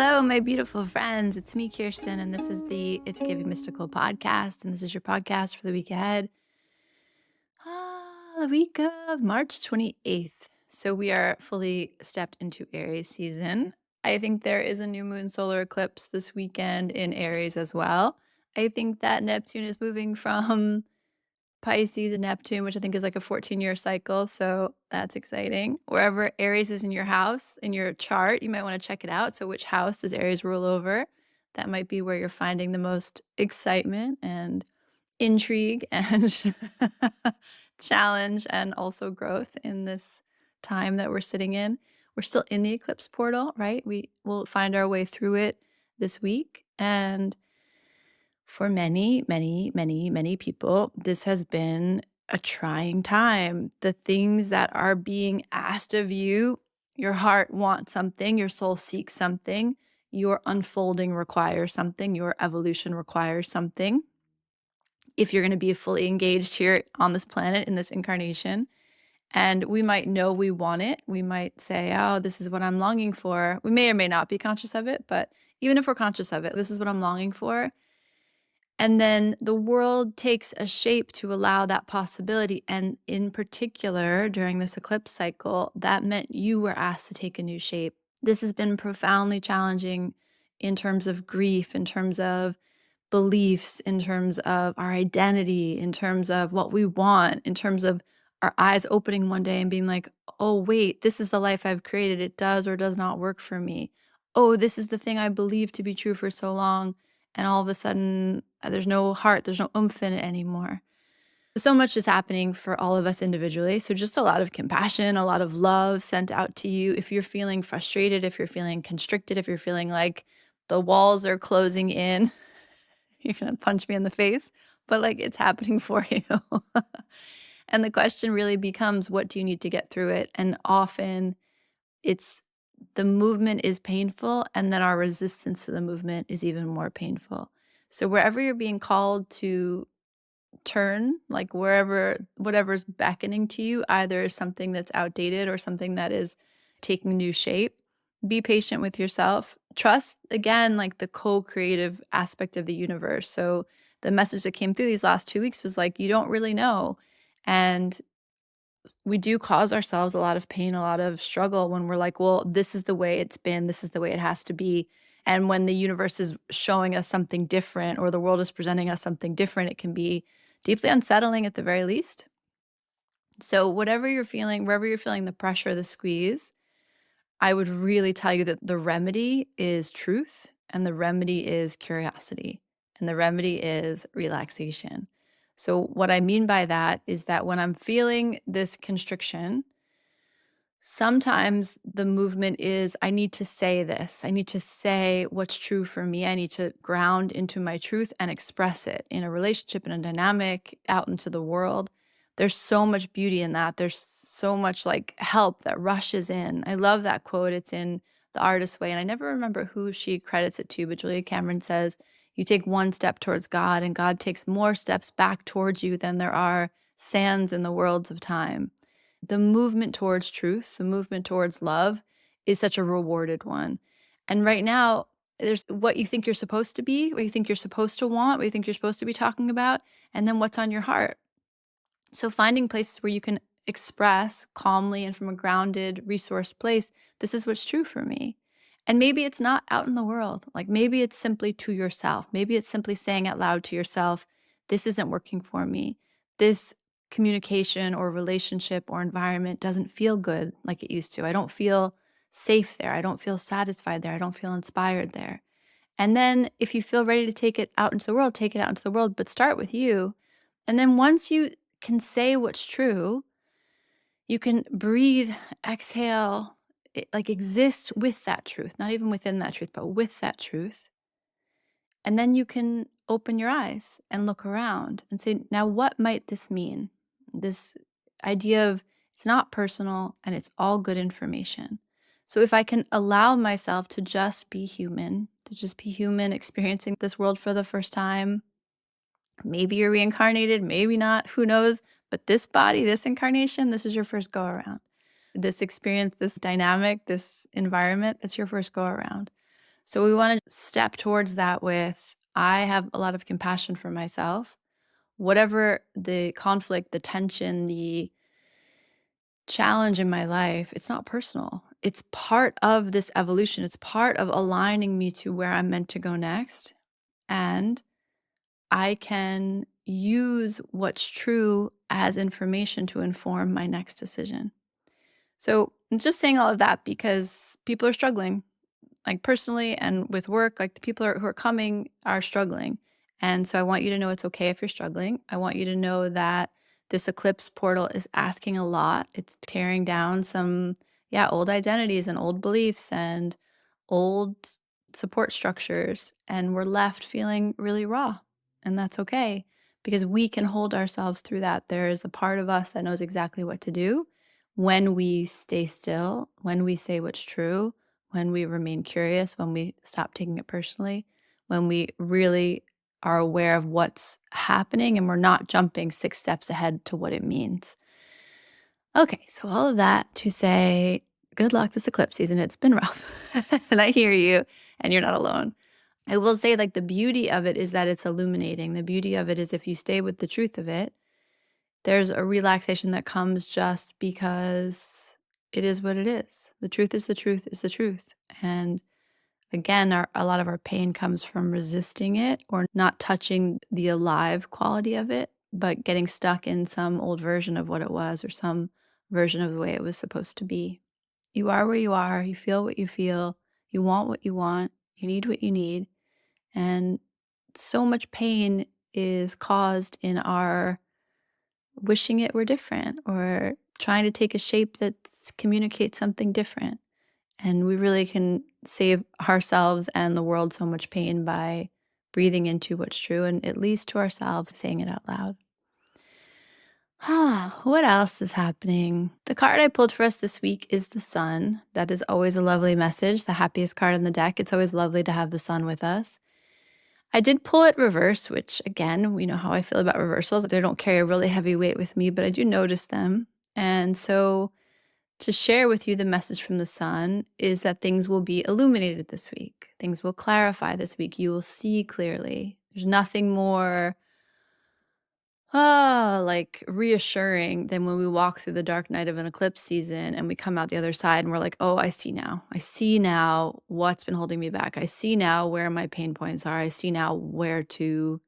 Hello, my beautiful friends. It's me, Kirsten, and this is the It's Giving Mystical podcast. And this is your podcast for the week ahead. The week of March 28th. So we are fully stepped into Aries season. I think there is a new moon solar eclipse this weekend in Aries as well. I think that Neptune is moving from Pisces and Neptune, which I think is like a 14-year cycle. So that's exciting. Wherever Aries is in your house, in your chart, you might want to check it out. So, which house does Aries rule over? That might be where you're finding the most excitement and intrigue and challenge and also growth in this time that we're sitting in. We're still in the eclipse portal, right? We will find our way through it this week. And for many, many, many, many people, this has been a trying time. The things that are being asked of you, your heart wants something, your soul seeks something, your unfolding requires something, your evolution requires something. If you're going to be fully engaged here on this planet in this incarnation, and we might know we want it, we might say, oh, this is what I'm longing for. We may or may not be conscious of it, but even if we're conscious of it, this is what I'm longing for. And then the world takes a shape to allow that possibility. And in particular, during this eclipse cycle, that meant you were asked to take a new shape. This has been profoundly challenging in terms of grief, in terms of beliefs, in terms of our identity, in terms of what we want, in terms of our eyes opening one day and being like, oh, wait, this is the life I've created. It does or does not work for me. Oh, this is the thing I believed to be true for so long. And all of a sudden, there's no heart, there's no oomph in it anymore. So much is happening for all of us individually. So just a lot of compassion, a lot of love sent out to you. If you're feeling frustrated, if you're feeling constricted, if you're feeling like the walls are closing in, you're going to punch me in the face, but like it's happening for you. And the question really becomes, what do you need to get through it? And often it's the movement is painful, and then our resistance to the movement is even more painful. So wherever you're being called to turn, like whatever's beckoning to you, either something that's outdated or something that is taking new shape, be patient with yourself. Trust, again, like the co-creative aspect of the universe. So the message that came through these last 2 weeks was like, you don't really know. And we do cause ourselves a lot of pain, a lot of struggle when we're like, well, this is the way it's been, this is the way it has to be. And when the universe is showing us something different or the world is presenting us something different, it can be deeply unsettling at the very least. So, whatever you're feeling, wherever you're feeling the pressure, the squeeze, I would really tell you that the remedy is truth and the remedy is curiosity and the remedy is relaxation. So, what I mean by that is that when I'm feeling this constriction, sometimes the movement is I need to say this. I need to say what's true for me. I need to ground into my truth and express it in a relationship, in a dynamic, out into the world. There's so much beauty in that. There's so much like help that rushes in. I love that quote. It's in The Artist's Way. And I never remember who she credits it to, but Julia Cameron says, you take one step towards God, and God takes more steps back towards you than there are sands in the worlds of time. The movement towards truth, the movement towards love is such a rewarded one. And right now, there's what you think you're supposed to be, what you think you're supposed to want, what you think you're supposed to be talking about, and then what's on your heart. So finding places where you can express calmly and from a grounded, resourced place, this is what's true for me. And maybe it's not out in the world. Like maybe it's simply to yourself. Maybe it's simply saying out loud to yourself, this isn't working for me. This communication or relationship or environment doesn't feel good like it used to. I don't feel safe there. I don't feel satisfied there. I don't feel inspired there. And then if you feel ready to take it out into the world, take it out into the world, but start with you. And then once you can say what's true, you can breathe, exhale, like exist with that truth, not even within that truth, but with that truth. And then you can open your eyes and look around and say, now what might this mean? This idea of it's not personal and it's all good information. So if I can allow myself to just be human, experiencing this world for the first time, maybe you're reincarnated, maybe not, who knows? But this body, this incarnation, this is your first go around. This experience, this dynamic, this environment, it's your first go around. So we want to step towards that with I have a lot of compassion for myself. Whatever the conflict, the tension, the challenge in my life, it's not personal. It's part of this evolution. It's part of aligning me to where I'm meant to go next. And I can use what's true as information to inform my next decision. So I'm just saying all of that because people are struggling, like personally and with work, like the who are coming are struggling. And so I want you to know it's okay if you're struggling. I want you to know that this eclipse portal is asking a lot. It's tearing down some, yeah, old identities and old beliefs and old support structures. And we're left feeling really raw. And that's okay because we can hold ourselves through that. There is a part of us that knows exactly what to do when we stay still, when we say what's true, when we remain curious, when we stop taking it personally, when we really are aware of what's happening and we're not jumping 6 steps ahead to what it means. Okay, so all of that to say, good luck this eclipse season. It's been rough. And I hear you, and you're not alone. I will say, like, the beauty of it is that it's illuminating. The beauty of it is if you stay with the truth of it, there's a relaxation that comes just because it is what it is. The truth is the truth is the truth. And again, a lot of our pain comes from resisting it or not touching the alive quality of it, but getting stuck in some old version of what it was or some version of the way it was supposed to be. You are where you are, you feel what you feel, you want what you want, you need what you need. And so much pain is caused in our wishing it were different or trying to take a shape that communicates something different. And we really can save ourselves and the world so much pain by breathing into what's true and at least to ourselves saying it out loud. What else is happening? The card I pulled for us this week is the sun. That is always a lovely message, the happiest card in the deck. It's always lovely to have the sun with us. I did pull it reverse, which again, we know how I feel about reversals. They don't carry a really heavy weight with me, but I do notice them. And so to share with you the message from the sun is that things will be illuminated this week. Things will clarify this week. You will see clearly. There's nothing more like reassuring than when we walk through the dark night of an eclipse season and we come out the other side and we're like, oh, I see now. I see now what's been holding me back. I see now where my pain points are. I see now what to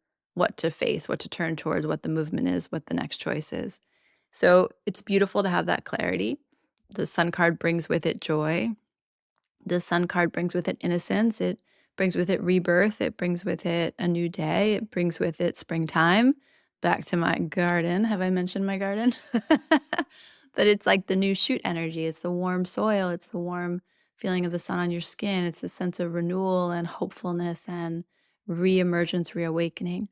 face, what to turn towards, what the movement is, what the next choice is. So it's beautiful to have that clarity. The sun card brings with it joy. The sun card brings with it innocence. It brings with it rebirth. It brings with it a new day. It brings with it springtime. Back to my garden. Have I mentioned my garden? But it's like the new shoot energy. It's the warm soil. It's the warm feeling of the sun on your skin. It's a sense of renewal and hopefulness and reemergence, reawakening.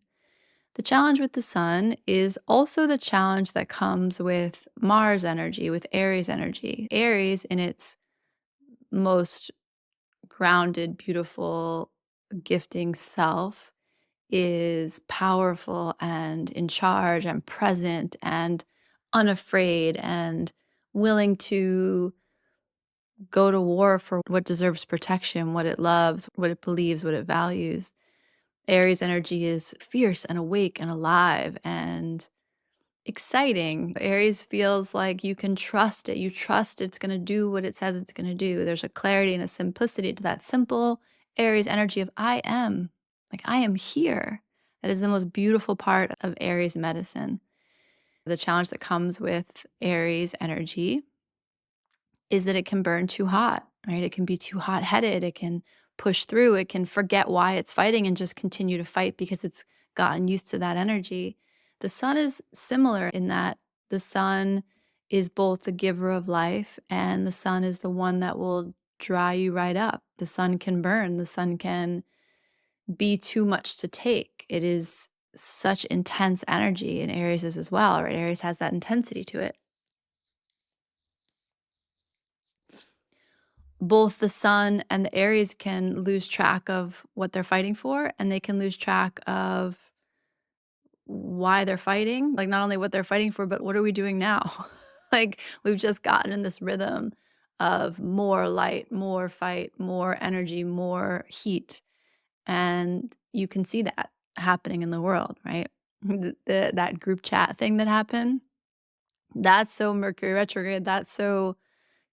The challenge with the sun is also the challenge that comes with Mars energy, with Aries energy. Aries, in its most grounded, beautiful, gifting self, is powerful and in charge and present and unafraid and willing to go to war for what deserves protection, what it loves, what it believes, what it values. Aries energy is fierce and awake and alive and exciting. Aries feels like you can trust it. You trust it's going to do what it says it's going to do. There's a clarity and a simplicity to that simple Aries energy of I am. Like I am here. That is the most beautiful part of Aries medicine. The challenge that comes with Aries energy is that it can burn too hot, right? It can be too hot headed. It can push through. It can forget why it's fighting and just continue to fight because it's gotten used to that energy. The sun is similar in that the sun is both the giver of life and the sun is the one that will dry you right up. The sun can burn. The sun can be too much to take. It is such intense energy, and Aries is as well, right? Aries has that intensity to it. Both the sun and the Aries can lose track of what they're fighting for, and they can lose track of why they're fighting. Like, not only what they're fighting for, but what are we doing now? Like, we've just gotten in this rhythm of more light, more fight, more energy, more heat. And you can see that happening in the world, right? That group chat thing that happened, that's so Mercury retrograde, that's so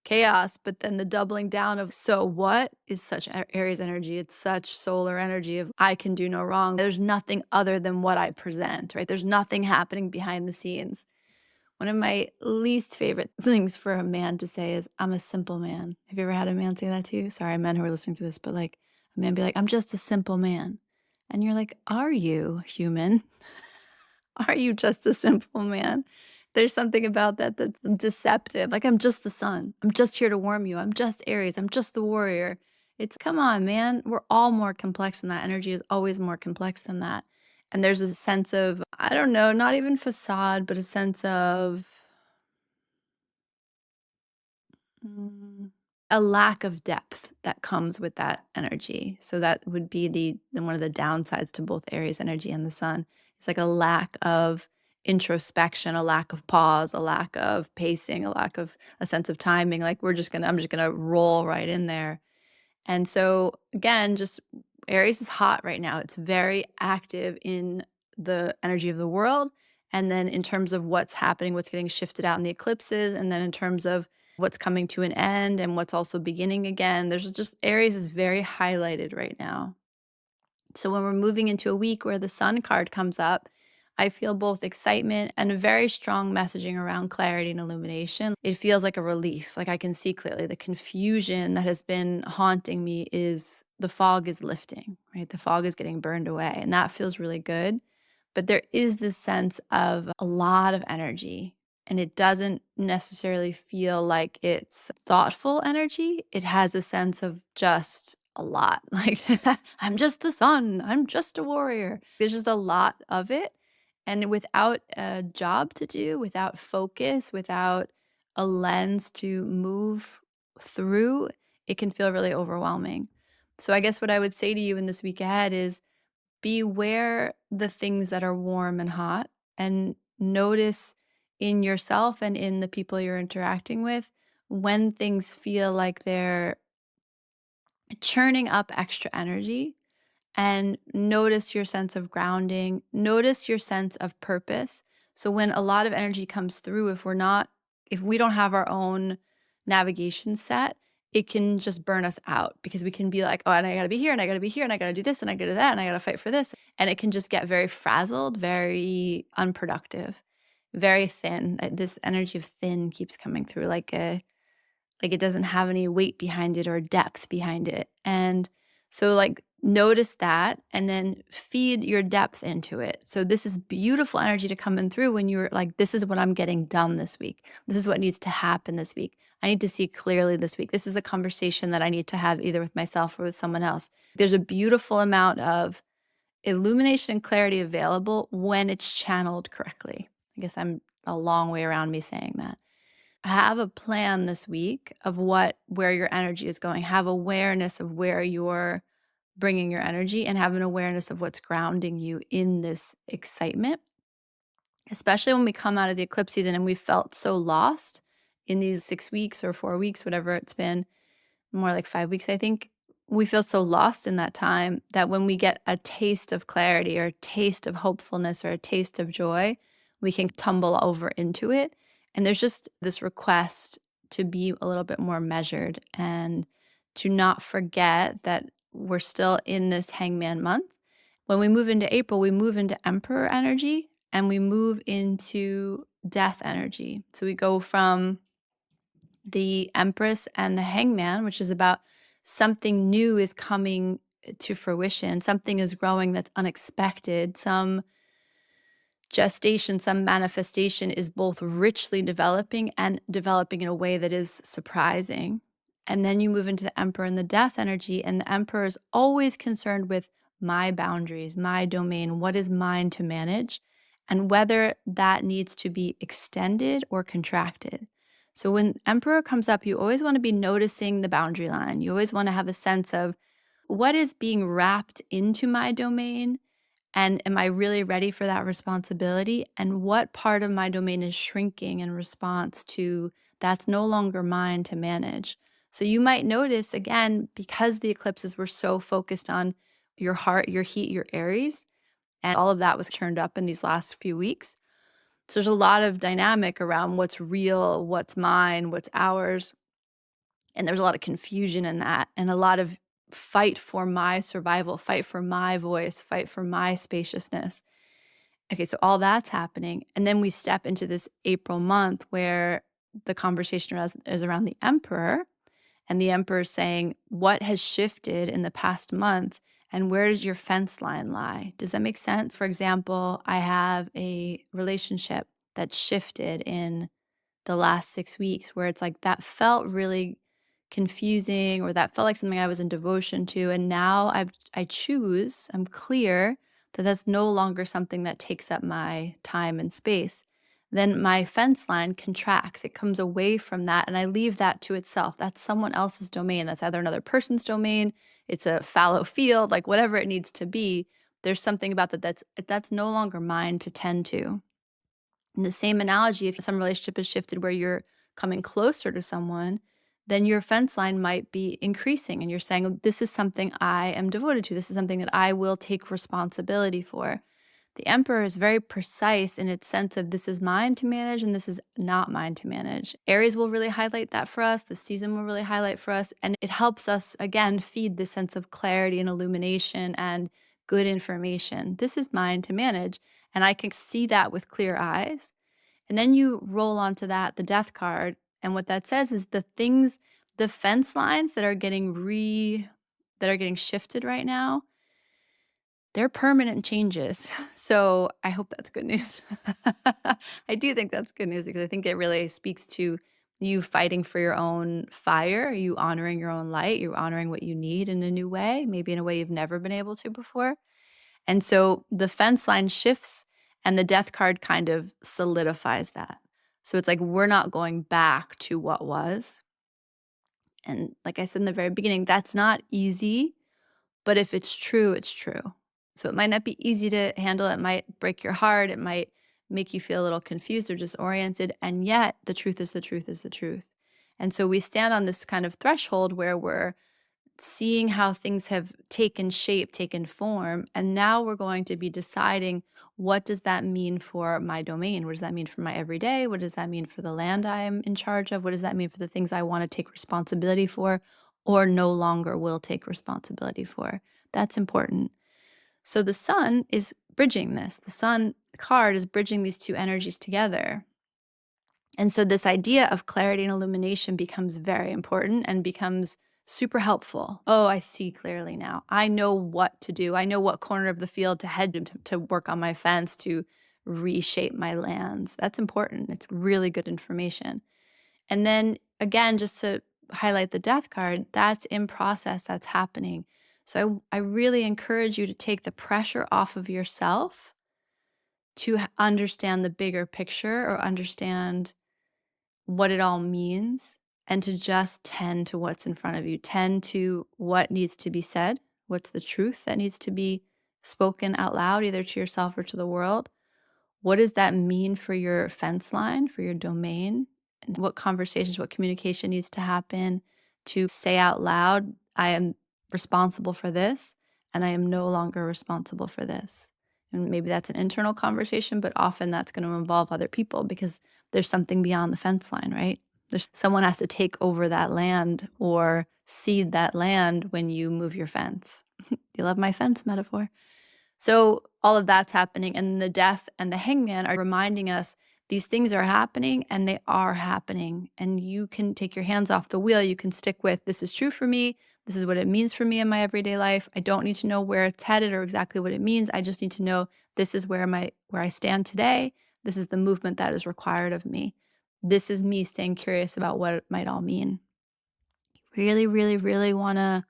chaos, but then the doubling down of "so what" is such Aries energy, it's such solar energy of "I can do no wrong, there's nothing other than what I present," right? There's nothing happening behind the scenes. One of my least favorite things for a man to say is, "I'm a simple man." Have you ever had a man say that to you? Sorry, men who are listening to this, but, like, a man be like, "I'm just a simple man." And you're like, "Are you, human? Are you just a simple man?" There's something about that that's deceptive, like, "I'm just the sun. I'm just here to warm you. I'm just Aries. I'm just the warrior." It's, "Come on, man. We're all more complex than that. Energy is always more complex than that." And there's a sense of, I don't know, not even facade, but a sense of Mm, a lack of depth that comes with that energy. So that would be the one of the downsides to both Aries energy and the sun. It's like a lack of introspection, a lack of pause, a lack of pacing, a lack of a sense of timing. Like I'm just gonna roll right in there. And so again, just Aries is hot right now. It's very active in the energy of the world. And then in terms of what's happening, what's getting shifted out in the eclipses, and then in terms of what's coming to an end and what's also beginning again, there's just Aries is very highlighted right now. So when we're moving into a week where the sun card comes up, I feel both excitement and a very strong messaging around clarity and illumination. It feels like a relief. Like I can see clearly the confusion that has been haunting me is the fog is lifting, right? The fog is getting burned away, and that feels really good. But there is this sense of a lot of energy, and it doesn't necessarily feel like it's thoughtful energy. It has a sense of just a lot. Like, I'm just the sun, I'm just a warrior. There's just a lot of it. And without a job to do, without focus, without a lens to move through, it can feel really overwhelming. So, I guess what I would say to you in this week ahead is beware the things that are warm and hot, and notice in yourself and in the people you're interacting with when things feel like they're churning up extra energy, and notice your sense of grounding, notice your sense of purpose. So when a lot of energy comes through, if we don't have our own navigation set, it can just burn us out because we can be like, "Oh, and I gotta be here, and I gotta be here, and I gotta do this, and I gotta do that, and I gotta fight for this." And it can just get very frazzled, very unproductive, very thin. This energy of thin keeps coming through like it doesn't have any weight behind it or depth behind it. And so like notice that and then feed your depth into it. So this is beautiful energy to come in through when you're like, this is what I'm getting done this week. This is what needs to happen this week. I need to see clearly this week. This is the conversation that I need to have either with myself or with someone else. There's a beautiful amount of illumination and clarity available when it's channeled correctly. I guess I'm a long way around me saying that. Have a plan this week of where your energy is going. Have awareness of where you're bringing your energy, and have an awareness of what's grounding you in this excitement, especially when we come out of the eclipse season and we felt so lost in these 6 weeks or 4 weeks, whatever it's been, more like 5 weeks, I think. We feel so lost in that time that when we get a taste of clarity or a taste of hopefulness or a taste of joy, we can tumble over into it. And there's just this request to be a little bit more measured and to not forget that we're still in this hangman month. When we move into April, we move into emperor energy and we move into death energy. So we go from the Empress and the Hangman, which is about something new is coming to fruition, something is growing that's unexpected, some gestation, some manifestation is both richly developing and developing in a way that is surprising. And then you move into the Emperor and the Death energy, and the Emperor is always concerned with my boundaries, my domain, what is mine to manage, and whether that needs to be extended or contracted. So when Emperor comes up, you always want to be noticing the boundary line. You always want to have a sense of what is being wrapped into my domain And am I really ready for that responsibility? And what part of my domain is shrinking in response to that's no longer mine to manage? So you might notice again, because the eclipses were so focused on your heart, your heat, your Aries, and all of that was turned up in these last few weeks. So there's a lot of dynamic around what's real, what's mine, what's ours. And there's a lot of confusion in that and a lot of fight for my survival, fight for my voice, fight for my spaciousness. Okay, so all that's happening. And then we step into this April month where the conversation is around the emperor. And the emperor is saying, what has shifted in the past month? And where does your fence line lie? Does that make sense? For example, I have a relationship that shifted in the last 6 weeks where it's like that felt really confusing or that felt like something I was in devotion to, and now I'm clear that that's no longer something that takes up my time and space. Then my fence line contracts. It comes away from that and I leave that to itself. That's someone else's domain. That's either another person's domain, it's a fallow field, like whatever it needs to be. There's something about that's no longer mine to tend to. In the same analogy, if some relationship is shifted where you're coming closer to someone, then your fence line might be increasing and you're saying, "Oh, this is something I am devoted to. This is something that I will take responsibility for." The emperor is very precise in its sense of this is mine to manage and this is not mine to manage. Aries will really highlight that for us. The season will really highlight for us. And it helps us, again, feed the sense of clarity and illumination and good information. This is mine to manage. And I can see that with clear eyes. And then you roll onto that the death card, and what that says is the fence lines that are getting shifted right now, they're permanent changes. So, I hope that's good news. I do think that's good news because I think it really speaks to you fighting for your own fire, you honoring your own light, you honoring what you need in a new way, maybe in a way you've never been able to before. And so the fence line shifts and the death card kind of solidifies that. So it's like we're not going back to what was. And like I said in the very beginning, that's not easy, but if it's true, it's true. So it might not be easy to handle. It might break your heart. It might make you feel a little confused or disoriented. And yet the truth is the truth is the truth. And so we stand on this kind of threshold where we're seeing how things have taken shape, taken form, and now we're going to be deciding what does that mean for my domain? What does that mean for my everyday? What does that mean for the land I'm in charge of? What does that mean for the things I want to take responsibility for or no longer will take responsibility for? That's important. So the sun is bridging this. The sun card is bridging these two energies together. And so this idea of clarity and illumination becomes very important and becomes super helpful. Oh, I see clearly now. I know what to do. I know what corner of the field to head to work on my fence to reshape my lands. That's important. It's really good information. And then again, just to highlight the death card, that's in process, that's happening. So I really encourage you to take the pressure off of yourself to understand the bigger picture or understand what it all means and to just tend to what's in front of you, tend to what needs to be said, what's the truth that needs to be spoken out loud, either to yourself or to the world. What does that mean for your fence line, for your domain? And what conversations, what communication needs to happen to say out loud, I am responsible for this and I am no longer responsible for this. And maybe that's an internal conversation, but often that's going to involve other people because there's something beyond the fence line, right? There's someone has to take over that land or cede that land when you move your fence. You love my fence metaphor. So all of that's happening, and the death and the hangman are reminding us these things are happening and they are happening. And you can take your hands off the wheel. You can stick with this is true for me. This is what it means for me in my everyday life. I don't need to know where it's headed or exactly what it means. I just need to know this is where I stand today. This is the movement that is required of me. This is me staying curious about what it might all mean. Really, really, really want to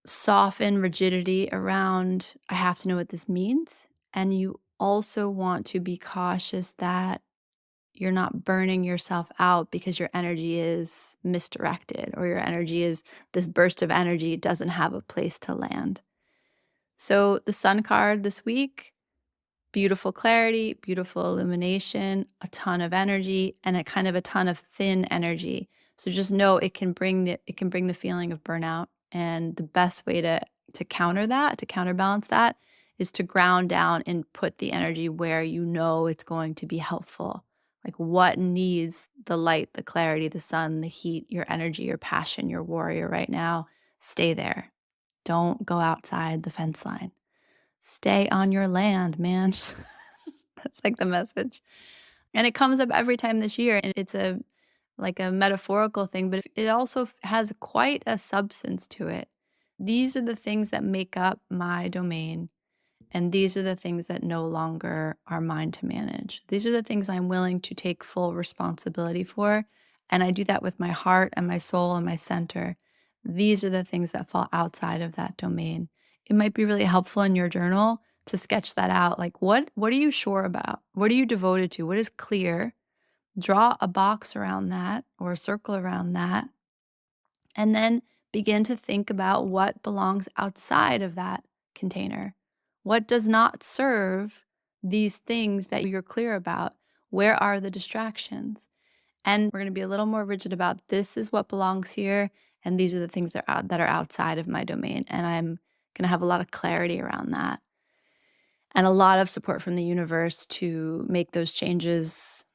soften rigidity around, I have to know what this means. And you also want to be cautious that you're not burning yourself out because your energy is misdirected or your energy is this burst of energy doesn't have a place to land. So the sun card this week, beautiful clarity, beautiful illumination, a ton of energy, and a ton of thin energy. So just know it can bring the feeling of burnout. And the best way to counter that, to counterbalance that, is to ground down and put the energy where you know it's going to be helpful. Like what needs the light, the clarity, the sun, the heat, your energy, your passion, your warrior right now. Stay there. Don't go outside the fence line. Stay on your land, man. That's like the message. And it comes up every time this year, and it's a metaphorical thing, but it also has quite a substance to it. These are the things that make up my domain, and these are the things that no longer are mine to manage. These are the things I'm willing to take full responsibility for, and I do that with my heart and my soul and my center. These are the things that fall outside of that domain. It might be really helpful in your journal to sketch that out. Like what are you sure about? What are you devoted to? What is clear? Draw a box around that or a circle around that, and then begin to think about what belongs outside of that container. What does not serve these things that you're clear about? Where are the distractions? And we're going to be a little more rigid about this is what belongs here, and these are the things that are outside of my domain. And I'm going to have a lot of clarity around that and a lot of support from the universe to make those changes,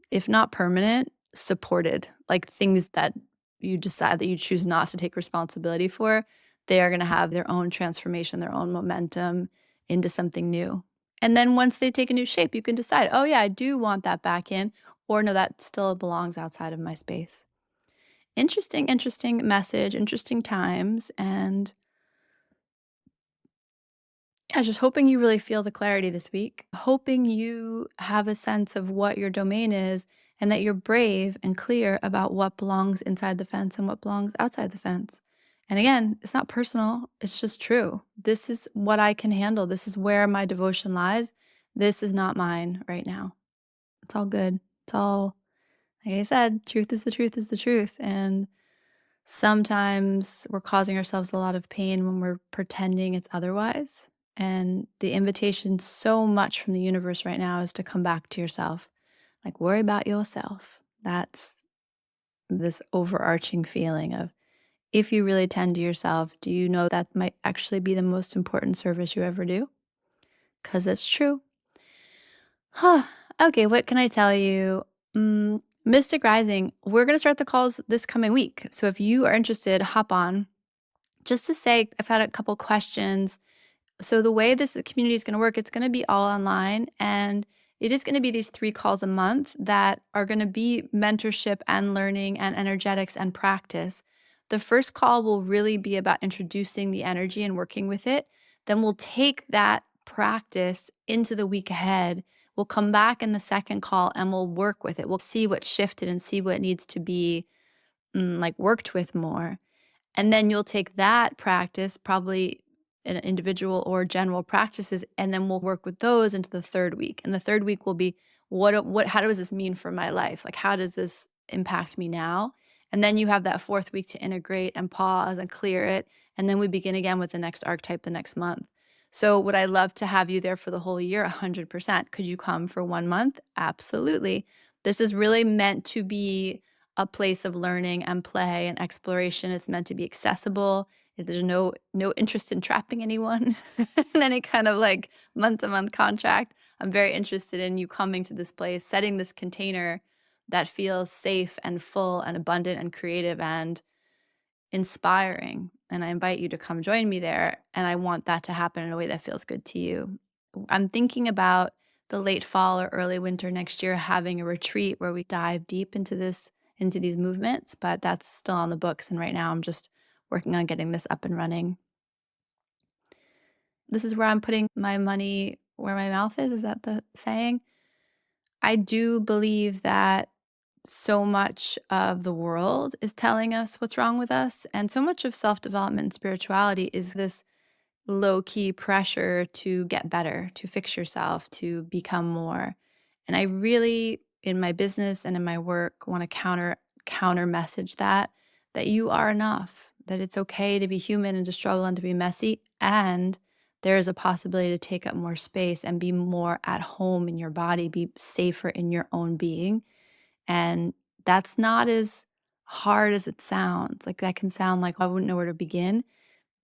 if not permanent, supported. Like things that you decide that you choose not to take responsibility for, they are going to have their own transformation, their own momentum into something new. And then once they take a new shape, you can decide, oh, yeah, I do want that back in, or no, that still belongs outside of my space. Interesting, interesting message, interesting times. And yeah, just hoping you really feel the clarity this week. Hoping you have a sense of what your domain is and that you're brave and clear about what belongs inside the fence and what belongs outside the fence. And again, it's not personal, it's just true. This is what I can handle. This is where my devotion lies. This is not mine right now. It's all good. It's all, like I said, truth is the truth is the truth. And sometimes we're causing ourselves a lot of pain when we're pretending it's otherwise. And the invitation so much from the universe right now is to come back to yourself. Like, worry about yourself. That's this overarching feeling of if you really tend to yourself, do you know that might actually be the most important service you ever do? Because it's true. Huh. Okay, what can I tell you? Mystic Rising, we're going to start the calls this coming week. So if you are interested, hop on. Just to say, I've had a couple questions. So the way this community is going to work, it's going to be all online, and it is going to be these 3 calls a month that are going to be mentorship and learning and energetics and practice. The first call will really be about introducing the energy and working with it. Then we'll take that practice into the week ahead. We'll come back in the second call and we'll work with it. We'll see what shifted and see what needs to be like worked with more. And then you'll take that practice, probably in individual or general practices, and then we'll work with those into the third week. And the third week will be how does this mean for my life? Like, how does this impact me now? And then you have that fourth week to integrate and pause and clear it. And then we begin again with the next archetype the next month. So would I love to have you there for the whole year? 100%. Could you come for 1 month? Absolutely. This is really meant to be a place of learning and play and exploration. It's meant to be accessible. There's no interest in trapping anyone in any kind of like month-to-month contract. I'm very interested in you coming to this place, setting this container that feels safe and full and abundant and creative and inspiring. And I invite you to come join me there. And I want that to happen in a way that feels good to you. I'm thinking about the late fall or early winter next year having a retreat where we dive deep into these movements, but that's still on the books. And right now I'm just working on getting this up and running. This is where I'm putting my money where my mouth is. Is that the saying? I do believe that so much of the world is telling us what's wrong with us. And so much of self development and spirituality is this low key pressure to get better, to fix yourself, to become more. And I really, in my business and in my work, want to counter message that you are enough, that it's okay to be human and to struggle and to be messy, and there is a possibility to take up more space and be more at home in your body, be safer in your own being. And that's not as hard as it sounds. Like, that can sound like I wouldn't know where to begin.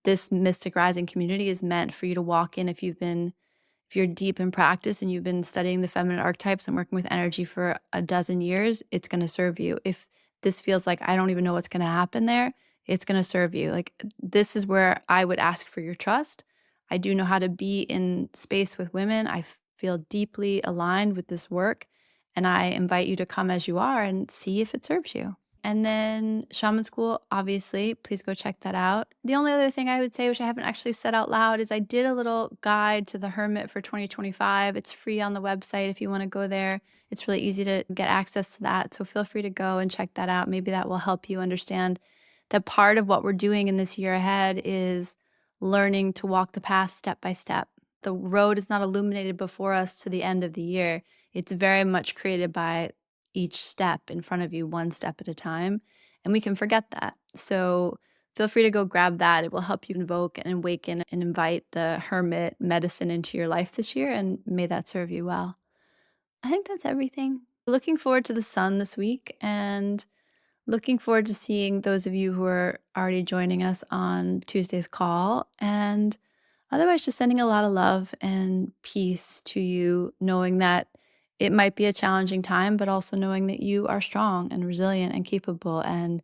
This Mystic Rising community is meant for you to walk in if you're deep in practice and you've been studying the feminine archetypes and working with energy for a dozen years, it's going to serve you. If this feels like I don't even know what's going to happen there, it's going to serve you. Like, this is where I would ask for your trust. I do know how to be in space with women. Feel deeply aligned with this work, and I invite you to come as you are and see if it serves you. And then shaman school, obviously, please go check that out. The only other thing I would say, which I haven't actually said out loud, is I did a little guide to the hermit for 2025. It's free on the website if you want to go there. It's really easy to get access to that. So feel free to go and check that out. Maybe that will help you understand that part of what we're doing in this year ahead is learning to walk the path step by step. The road is not illuminated before us to the end of the year. It's very much created by each step in front of you, one step at a time. And we can forget that. So feel free to go grab that. It will help you invoke and awaken and invite the hermit medicine into your life this year. And may that serve you well. I think that's everything. Looking forward to the sun this week and looking forward to seeing those of you who are already joining us on Tuesday's call. And otherwise, just sending a lot of love and peace to you, knowing that it might be a challenging time, but also knowing that you are strong and resilient and capable. And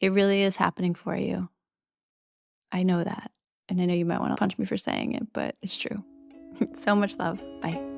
it really is happening for you. I know that. And I know you might want to punch me for saying it, but it's true. So much love. Bye.